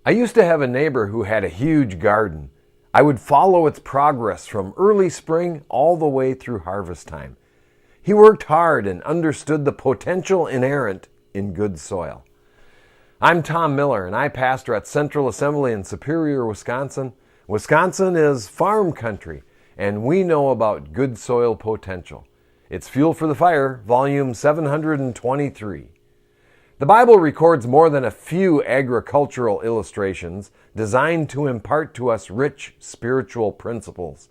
I used to have a neighbor who had a huge garden. I would follow its progress from early spring all the way through harvest time. He worked hard and understood the potential inherent in good soil. I'm Tom Miller, and I pastor at Central Assembly in Superior, Wisconsin. Wisconsin is farm country, and we know about good soil potential. It's Fuel for the Fire, volume 723. The Bible records more than a few agricultural illustrations designed to impart to us rich spiritual principles.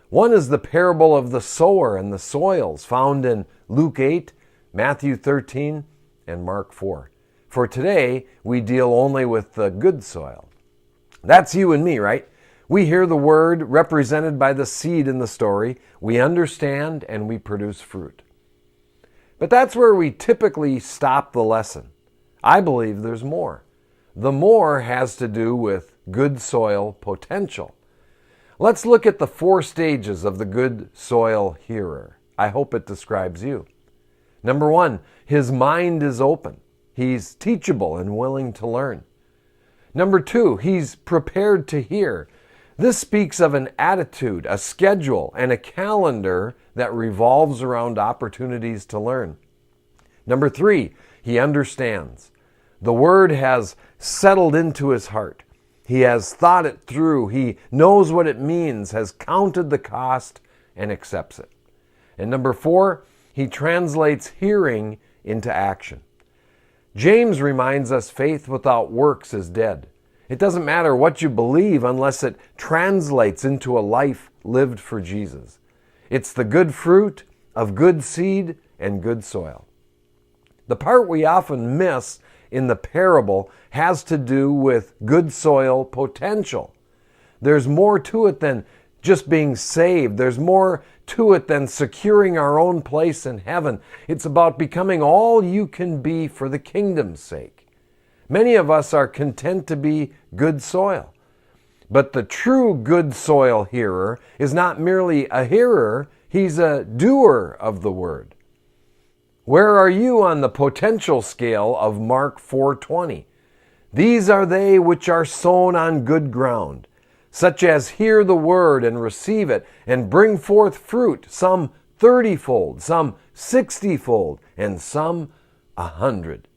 One is the parable of the sower and the soils found in Luke 8, Matthew 13, and Mark 4. For today, we deal only with the good soil. That's you and me, right? We hear the word represented by the seed in the story, we understand, and we produce fruit. But that's where we typically stop the lesson. I believe there's more. The more has to do with good soil potential. Let's look at the 4 stages of the good soil hearer. I hope it describes you. Number 1, his mind is open. He's teachable and willing to learn. Number 2, he's prepared to hear. This speaks of an attitude, a schedule, and a calendar that revolves around opportunities to learn. Number 3, he understands. The word has settled into his heart. He has thought it through. He knows what it means, has counted the cost, and accepts it. And number 4, he translates hearing into action. James reminds us faith without works is dead. It doesn't matter what you believe unless it translates into a life lived for Jesus. It's the good fruit of good seed and good soil. The part we often miss in the parable has to do with good soil potential. There's more to it than just being saved. There's more to it than securing our own place in heaven. It's about becoming all you can be for the kingdom's sake. Many of us are content to be good soil. But the true good soil hearer is not merely a hearer, he's a doer of the word. Where are you on the potential scale of Mark 4:20? These are they which are sown on good ground, such as hear the word and receive it and bring forth fruit, some 30-fold, some 60-fold, and some 100.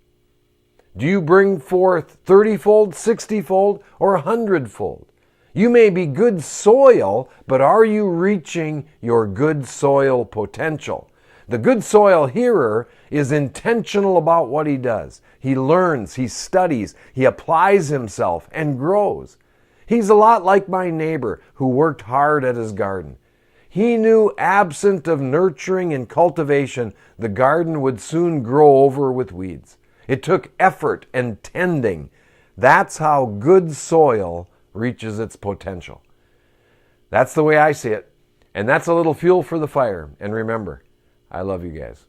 Do you bring forth 30-fold, 60-fold, or 100-fold? You may be good soil, but are you reaching your good soil potential? The good soil hearer is intentional about what he does. He learns, he studies, he applies himself, and grows. He's a lot like my neighbor who worked hard at his garden. He knew absent of nurturing and cultivation, the garden would soon grow over with weeds. It took effort and tending. That's how good soil reaches its potential. That's the way I see it. And that's a little fuel for the fire. And remember, I love you guys.